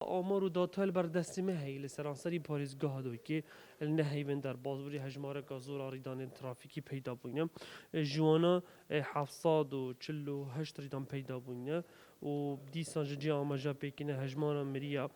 آمار و داتال بر دست مه هی لسرانسری پاریزگاه دوی که النهیون در بازوری هجماره گازور آریدان ترافیکی پیدا بوینه جوانا 748 ریدان پیدا بوینه و دیسان جی آماجا پیکینه هجمارا مریا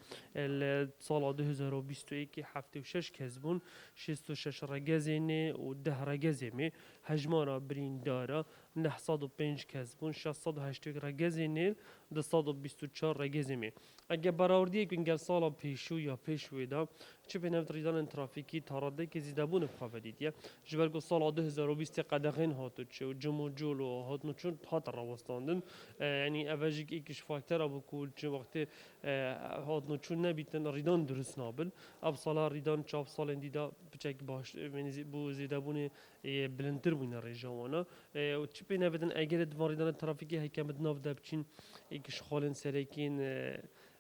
سال 2021 76 کسبون 66 رگزینه و 10 رگزیمه هجمارا برین دارا 905 کسبون 608 رگزینه 224 رگزیمه اگه براردی کنگل سالا پیشو یا پیشوی دا چه به نفت ریدان ترافیکی تاراده که زیده بونه بخواهدید یا جبرگو سال 2020 قدغین هاتو چه و جمو جولو هاتنو چون هات راوستاندن یعنی اوجیک ایکش فاکتر ابو کول چه وقت هاتنو چون نبیتن ریدان درست نابل اب سالا ریدان چاپ سال دیدا بچک باش بو زیده بونه بلندتر بونه ریجوانا و چه به نفتن اگر دوان ریدان ترافیکی هکمت ناف دبچین ایکش خالن سرکین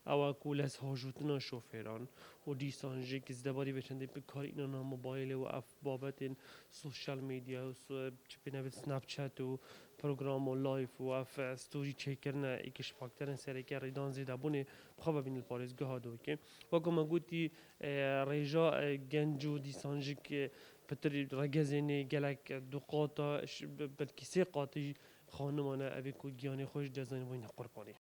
او کولس هاجوتنا شوفران و دیسان جک زدباری بچنده بکاری اینا موبایل و اف بابت سوشال میدیا و چه بنویس سناب چات و پروگرام و لایف و اف استوری چکرنا ایکش فاکتورن سرکه ریدان زدبونه بخواه بین الپارزگاه دو که وقتی ما گویی ریجا گنجو دیسان جک پتری رگزینی گلک دو قاطع بلکه سه قاطعی خانمانه اوی کو گیانی خوش دزنی وین قربانی